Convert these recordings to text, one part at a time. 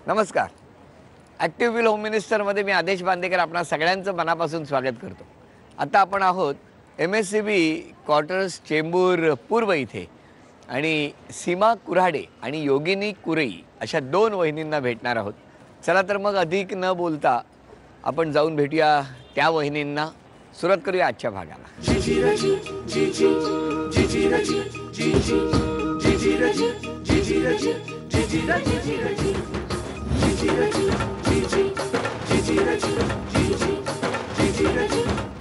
नमस्कार. Active wheel home मिनिस्टरमध्ये मी आदेश बांदेकर आपणा सगळ्यांचं मनापासून स्वागत करतो. आता आपण आहोत MSCB क्वार्टर्स चेंबूर पूर्व इथे आणि सीमा कुऱ्हाडे आणि योगिनी कुरई अशा दोन वहिनींना भेटणार आहोत. चला तर मग अधिक न बोलता आपण जाऊन भेटूया त्या वहिनींना. सुरुवात करूया आजच्या भागाला.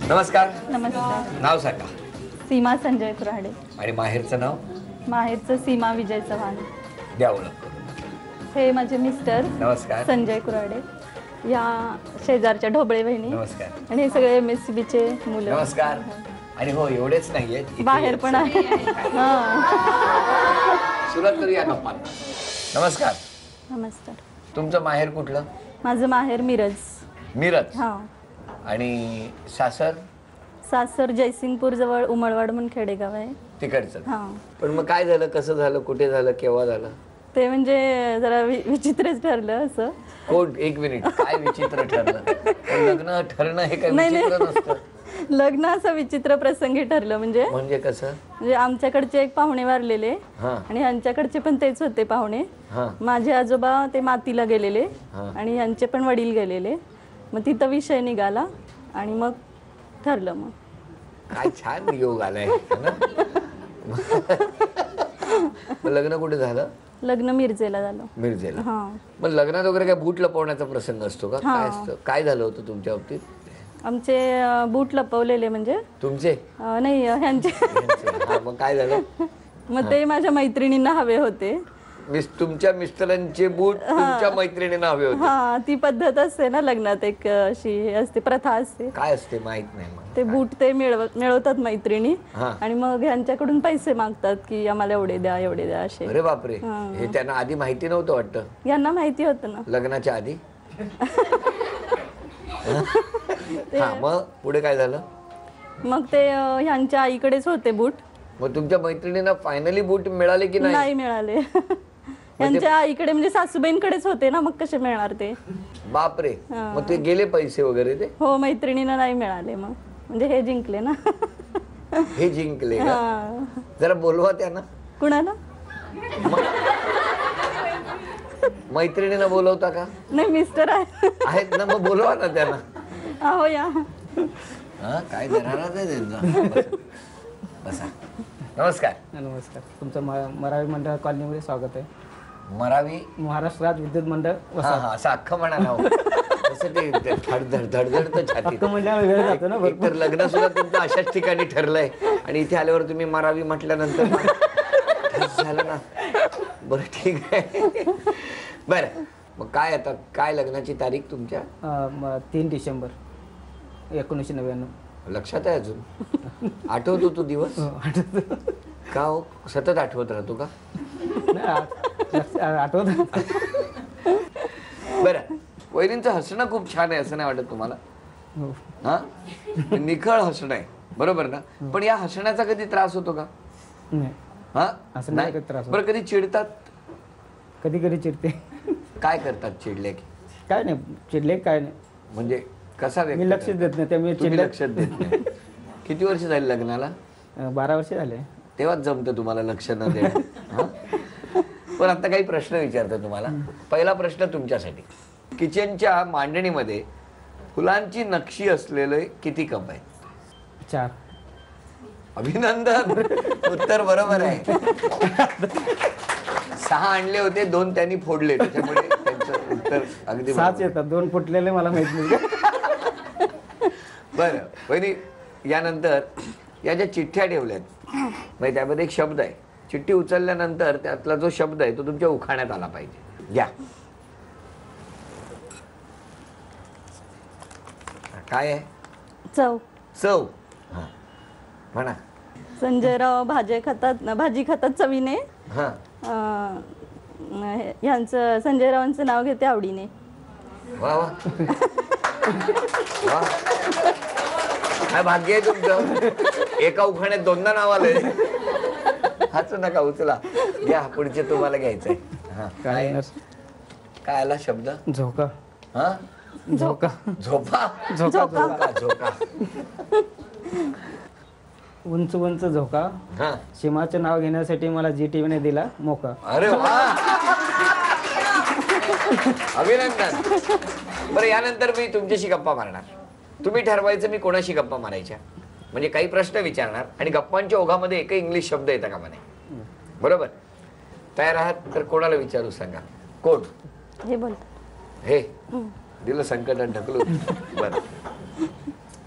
नमस्कार. नमस्कार. नाव सांगा. सीमा संजय कुऱ्हाडे. आणि माहेरचं नाव? माहेरचं सीमा विजय चव्हाण. द्या ओळख. हे माझे मिस्टर नमस्कार. संजय कुऱ्हाडे. या शेजारच्या ढोबळे बहिणी. नमस्कार. आणि हे सगळे MSCBचे मुलं. नमस्कार. आणि हो एवढेच नाहीये, बाहेर पण आहे. सुरुवात करूया गप्पा. नमस्कार. नमस्कार. तुमचं माहेर कुठलं? माझं माहेर मिरज. मिरज. हा. आणि सासर? सासर जयसिंगपूर जवळ उमळवाड म्हणून खेडेगाव आहे तिकडचं. हा. पण मग काय झालं, कसं झालं, कुठे झालं, केव्हा झालं? ते म्हणजे जरा विचित्रच ठरलं असं. कोण? एक मिनिट. काय विचित्र ठरलं? लग्न ठरणं हे काय विचित्र नसतं. लग्न असं विचित्र प्रसंगी ठरलं. म्हणजे कसं? म्हणजे आमच्याकडचे एक पाहुणे वारलेले आणि ह्यांच्याकडचे पण तेच होते पाहुणे. माझे आजोबा ते मातीला गेलेले आणि ह्यांचे पण वडील गेलेले. मग तिथं विषय निघाला आणि मग ठरलं. मग काय छान योग आलाय. लग्न कुठे झालं? लग्न मिरजेला झालं. मिरजेला. मग लग्नात वगैरे काय बूट लपवण्याचा प्रसंग असतो का? काय असतं? काय झालं होतं तुमच्या बाबतीत? आमचे बूट लपवलेले. म्हणजे तुमचे नाही, ह्यांचे. मग काय झालं? मग ते माझ्या मैत्रिणींना हवे होते. तुमच्या मिस्टरांचे बूट तुमच्या मैत्रिणींना हवे होते? हा, ती पद्धत असते ना लग्नात, एक अशी असते, प्रथा असते. काय असते माहित नाही. ते बूट ते मिळवतात मैत्रिणी आणि मग ह्यांच्याकडून पैसे मागतात की आम्हाला एवढे द्या एवढे द्या असे. अरे बापरे. हे त्यांना आधी माहिती नव्हतं वाटतं? यांना माहिती होतं ना लग्नाच्या आधी. मग पुढे काय झालं? मग ते ह्यांच्या आईकडेच होते बूट. मग तुमच्या मैत्रिणींना फायनली बूट मिळाले की नाही? नाही मिळाले. यांच्या आईकडे म्हणजे सासूबाईंकडेच होते ना, मग कसे मिळणार ते? बापरे. मग ते गेले पैसे वगैरे ते? हो, मैत्रिणींना नाही मिळाले. मग म्हणजे हे जिंकले ना. हे जिंकले का? जरा बोलवा त्यांना. कुणाला? मैत्रिणींना बोलवता का? नाही, मिस्टर आहेत ना, मग बोलवा ना त्यांना. हो या. काय देणार त्यांचा. बसा. नमस्कार. नमस्कार. तुमचं मरावी मंडळ कॉलनीमध्ये स्वागत आहे. मरावी महाराष्ट्र राज्य विद्युत मंडळ. असं अख्खं म्हणा ना. तसं ते धडधडतं छातीत. वेळ जातो ना. एकतर लग्न सुद्धा तुमचं अशाच ठिकाणी ठरलंय आणि इथे आल्यावर तुम्ही मरावी म्हटल्यानंतर झालं ना. बरं, ठीक आहे. बरं, मग काय आता काय लग्नाची तारीख तुमच्या? 3 डिसेंबर 1999. लक्षात आहे अजून? आठवतो तू दिवस? का हो, सतत आठवत राहतो का? आठवत. बरं, वहिनींचं हसणं खूप छान आहे असं नाही वाटत तुम्हाला? हा, निखळ हसणं आहे, बरोबर ना? पण या हसण्याचा कधी त्रास होतो का? हा, असं नाही त्रास. बरं, कधी चिडतात? कधी कधी चिडते. काय करतात चिडले की? काय नाही चिडले, काय नाही. म्हणजे कसा व्यक्त? मी लक्षच देत नाही, त्यामुळे तुम्ही लक्षात देत नाही. किती वर्ष झाली लग्नाला? 12 वर्ष झाले. तेव्हाच जमतं तुम्हाला लक्ष न देणं. पण आता काही प्रश्न विचारतो तुम्हाला. पहिला प्रश्न तुमच्यासाठी. किचनच्या मांडणीमध्ये फुलांची नक्षी असलेले किती कप आहेत? 4. अभिनंदन, उत्तर बरोबर आहे. 6 आणले होते, 2 त्यांनी फोडले, त्याच्यामुळे त्यांचं उत्तर अगदी 6 येतात. 2 फुटलेले मला माहित नाही. बरं वहिनी, यानंतर या ज्या चिठ्ठ्या ठेवल्यात, म्हणजे त्यामध्ये एक शब्द आहे. चिठ्ठी उचलल्यानंतर त्यातला जो शब्द आहे तो तुमच्या उखाण्यात आला पाहिजे. घ्या. काय आहे? चव. चव. म्हणा. संजयराव भाजी खातात चवीने. ह्यांचं संजयरावांचं नाव घेते आवडीने. वा वा वा, काय भाग्य आहे तुमचं. एका उखाण्यात 2दा नाव आलंय. हाच नका उचला, घ्या पुढचे तुम्हाला घ्यायचंय. काय आला शब्द? झोका. हा, झोका. झोपा. झोका झोका. उंच उंच झोका. हा. सीमाचं नाव घेण्यासाठी मला जी टीव्हीने दिला मोका. अरे वा, अभिनंदन. बरं, यानंतर मी तुमच्याशी गप्पा मारणार. तुम्ही ठरवायचं मी कोणाशी गप्पा मारायच्या. म्हणजे काही प्रश्न विचारणार आणि गप्पांच्या ओघामध्ये एकही इंग्लिश शब्द येता कामा नये. बरोबर? तयार आहात तर कोणाला विचारू सांगा. कोण? हे बोल. हे दिलं संकटात ढकलून. बरं,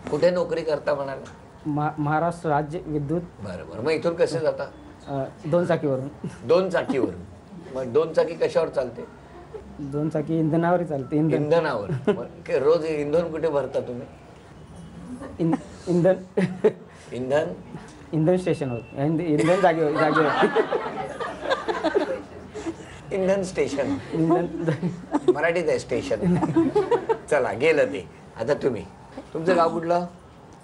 कुठे नोकरी करता म्हणाला? महाराष्ट्र राज्य विद्युत. बरं बरं, मग इथून कसे जाता? 2 चाकीवरून. 2 चाकीवरून. मग 2 चाकी कशावर चालते? 2 चाकी इंधनावर चालते. इंधनावर. मग रोज इंधन कुठे भरता तुम्ही? इंधन इंधन इंधन स्टेशनवर. इंधन जागेवर. इंधन स्टेशन. इंधन मराठीत आहे स्टेशन. चला, गेलं ते. आता तुम्ही, तुमचं गाव कुठलं?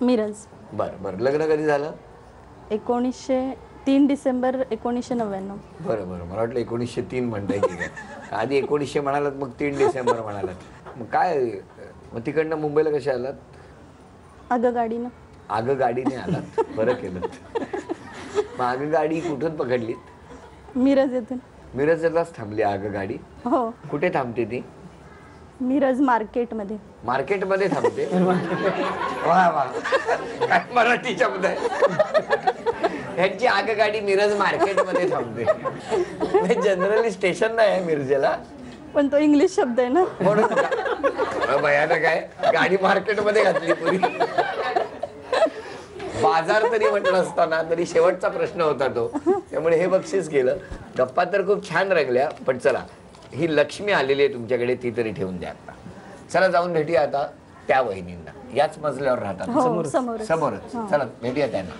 मिरज. बरं बरं, लग्न कधी झालं? 3 डिसेंबर 1999. बरं बरं, मला वाटलं 1903 म्हणताय की काय. आधी 1900 म्हणालात, मग 3 डिसेंबर म्हणालात. मग काय, मग तिकडनं मुंबईला कशा आलात? आगगाडीनं. आगगाडीने आलात. बरं केलं. मग आगगाडी कुठून पकडलीत? मिरज येथून. मिरजलाच थांबली आगगाडी? हो. कुठे थांबते ती? मिरज मार्केटमध्ये. मार्केटमध्ये थांबते? वा वा, काय मराठी शब्द आहे. ह्यांची आगगाडी मिरज मार्केटमध्ये थांबते. जनरली स्टेशन नाही आहे मिरजेला, पण तो इंग्लिश शब्द आहे ना, म्हणून भयानक आहे. गाडी मार्केटमध्ये घातली पुरी. बाजार तरी म्हटलं असताना तरी शेवटचा प्रश्न होता तो, त्यामुळे हे बक्षीस केलं. गप्पा तर खूप छान रंगल्या, पण चला, ही लक्ष्मी आलेली आहे तुमच्याकडे, ती तरी ठेवून द्या आता. चला जाऊन भेटूया आता त्या वहिनींना. याच मजल्यावर राहतात. हो, समोरच. चला भेटूया त्यांना.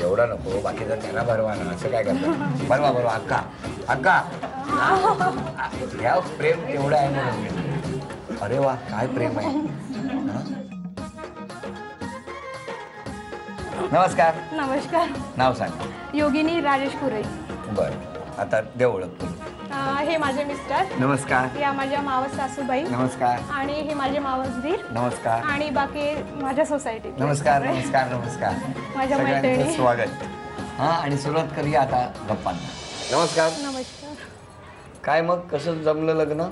एवढा नको, बाकीचा त्यांना भरवा ना. असं काय करतात? भरवा. अक्का ह्या प्रेम एवढं आहे म्हणून. अरे वा, काय प्रेम आहे. नमस्कार. नमस्कार. नाव सांग. योगिनी राजेश कुरे. बरं, आता दे ओळख तुम्ही. हे माझे मिस्टर. नमस्कार. या माझ्या मावस सासूबाई. नमस्कार. आणि हे माझे मावस दीर. नमस्कार. आणि बाकी माझ्या सोसायटीत. नमस्कार. माझ्या सगळ्यांचं मैत्रिणी. स्वागत. हा, आणि सुरुवात करूया आता गप्पांना. नमस्कार. नमस्कार. काय मग, कसं जमलं लग्न?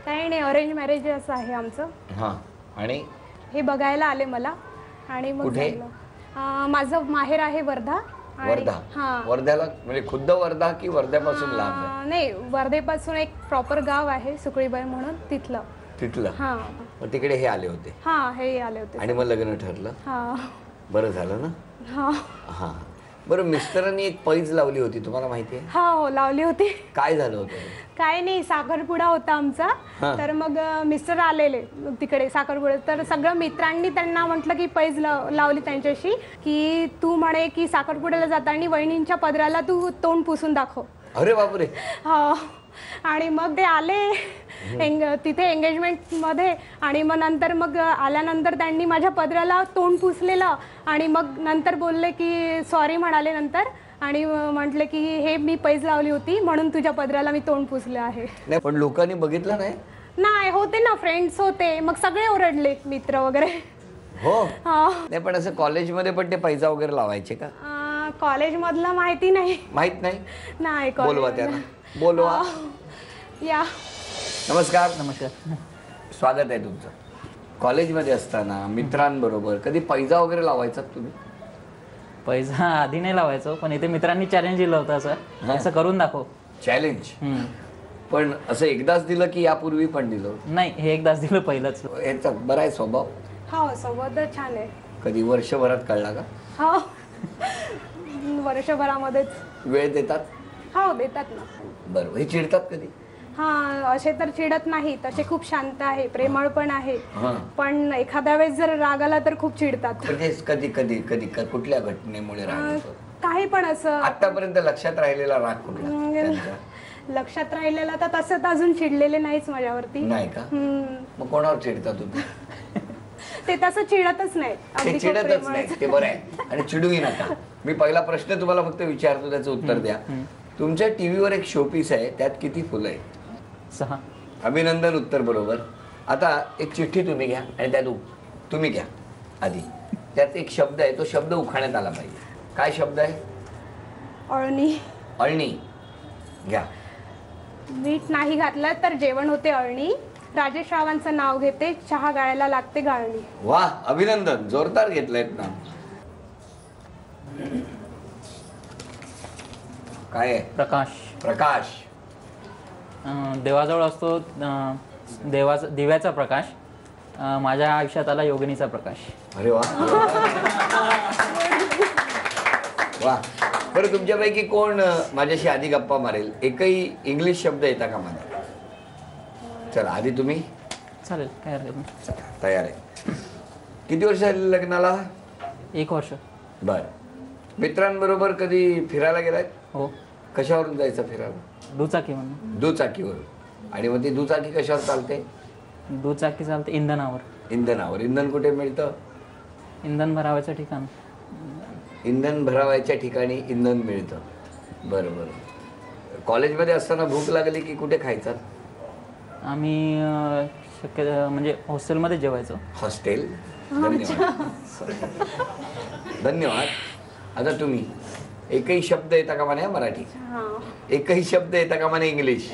काही नाही, अरेंज मॅरेज असं आहे आमचं. हा, आणि हे बघायला आले मला आणि मग कुठे? जमलं. माझं माहेर आहे वर्धा. वर्धा. हा, वर्ध्याला म्हणजे खुद्द वर्धा की वर्ध्यापासून लांब आहे? नाही, वर्धेपासून एक प्रॉपर गाव आहे सुकळीबाई म्हणून, तिथलं. हा, मग तिकडे हे आले होते? हा, हे आले होते. आणि मग लग्न ठरलं? हा. बरं झालं ना? हा. हा. बरं, मिस्टरांनी एक पैज लावली होती, तुम्हाला माहिती आहे? हा, हो, लावली होती. काय झालं होतं? काय नाही, साखरपुडा होता आमचा. तर मग मिस्टर आलेले तिकडे साखरपुडा, तर सगळं मित्रांनी त्यांना म्हटलं की पैज लावली त्यांच्याशी, की तू म्हणे की साखरपुड्याला जाताना वहिनींच्या पदराला तू तोंड पुसून दाखव. अरे बापरे. हा, आणि मग ते आले तिथे एंगेजमेंट मध्ये, आणि मग नंतर मग आल्यानंतर त्यांनी माझ्या पदराला तोंड पुसलेलं, आणि मग नंतर बोलले की सॉरी म्हणाले नंतर, आणि म्हटले की हे मी पैज लावली होती म्हणून तुझ्या पदराला मी तोंड पुसले आहे. नाही, पण लोकांनी बघितलं नाही? नाही, होते ना, फ्रेंड्स होते, मग सगळे ओरडले, मित्र वगैरे. हो. हा. नाही, पण असं कॉलेजमध्ये पण ते पैजा वगैरे लावायचे का? कॉलेज मधलं माहिती नाही. माहित नाही? नाही. बोलवा त्यांना, बोलवा. या. नमस्कार. नमस्कार. स्वागत आहे तुमचं. कॉलेजमध्ये असताना मित्रांबरोबर कधी पैजा वगैरे लावायचा तुम्ही? पैसा आधी नाही लावायचो, पण इथे मित्रांनी चॅलेंज दिलं होतं असं करून दाखव. चॅलेंज? पण असं एकदाच दिलं की यापूर्वी पण दिलं? नाही, हे एकदाच दिलं, पहिलंच. याचा बरा आहे स्वभाव? हो, स्वभाव तर छान आहे. कधी वर्षभरात कळला का? हो, वर्षभरामध्येच. वेळ देतात? हो, देतात ना. बरोबर. हे चिडतात कधी? हा, असे तर चिडत नाही, तसे खूप शांत आहे, प्रेमळ पण आहे, पण एखाद्या वेळेस जर राग आला तर खूप चिडतात. कधी कधी कधी कुठल्या घटनेमुळे राग? काही पण असं. आतापर्यंत लक्षात राहिलेला राग कुठला? लक्षात राहिलेला तर तसं तर अजून चिडलेले नाहीच माझ्यावरती. नाही का? मग कोणावर चिडता तुम्ही? ते तसं चिडतच नाही ते अगदी खूप चिडतच प्रेमळ. नाही ते बरं आहे आणि चिडूही नका. मी पहिला प्रश्न तुम्हाला फक्त विचारतो, त्याचं उत्तर द्या. तुमच्या टीव्हीवर एक शोपीस आहे, त्यात किती फुलं आहे? 6. अभिनंदन, उत्तर बरोबर. आता एक चिठ्ठी तुम्ही घ्या आणि त्यात तुम्ही घ्या आधी. त्यात एक शब्द आहे, तो शब्द उखाण्यात आला पाहिजे. काय शब्द आहे? अळणी. अळणी. घ्या. मीठ नाही घातलं तर जेवण होते अळणी. राजेश रावांचं नाव घेते, चहा गाळायला लागते गाळणी. वा, अभिनंदन, जोरदार घेतलंय ना. काय आहे? प्रकाश. प्रकाश. देवाजवळ असतो दिव्याचा प्रकाश. माझ्या आयुष्यात आला योगिनीचा प्रकाश. अरे वा वा. बरं, तुमच्यापैकी कोण माझ्याशी आधी गप्पा मारेल? एकही इंग्लिश शब्द येता का मला? चला, आधी तुम्ही. चालेल, काय हरकत नाही. चला, तयार आहे. किती वर्ष झाली लग्नाला? 1 वर्ष. बर. मित्रांबरोबर कधी फिरायला गेलाय? हो. कशावरून जायचं फिरायला? दुचाकी म्हणून. दुचाकीवरून. आणि मग ती दुचाकी कशावर चालते? दुचाकी चालते इंधनावर. इंधनावर. इंधन कुठे मिळतं? इंधन भरावायचं ठिकाण. इंधन भरावायच्या ठिकाणी इंधन मिळतं. बरं बरं. कॉलेजमध्ये असताना भूक लागली की कुठे खायचा? आम्ही म्हणजे हॉस्टेलमध्ये जेवायचो. हॉस्टेल. धन्यवाद. धन्यवाद. आता तुम्ही एकही शब्द येता का म्हणे मराठी? एकही शब्द येता का म्हणे इंग्लिश?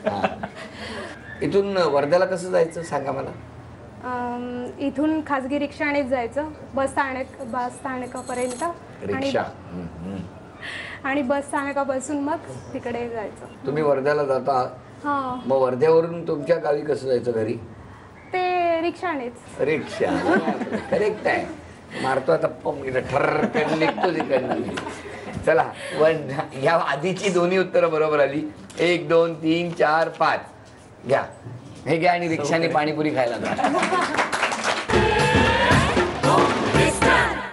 हा. इथून वर्ध्याला कसं जायचं सांगा मला. इथून खाजगी रिक्षानेच जायचं बस स्थानकापर्यंत. रिक्षा. आणि बस स्थानकापासून मग तिकडे जायचं. तुम्ही वर्ध्याला जाता, हा. मग वर्ध्यावरून तुमच्या गावी कसं जायचं घरी? ते रिक्षानेच. रिक्षा. करेक्ट आहे. मारतो आता पंप इथं ठर निघतो तिकडनं. चला, या आधीची दोन्ही उत्तरं बरोबर आली. 1 2 3 4 5. घ्या, हे घ्या आणि रिक्षाने पाणीपुरी खायला जा.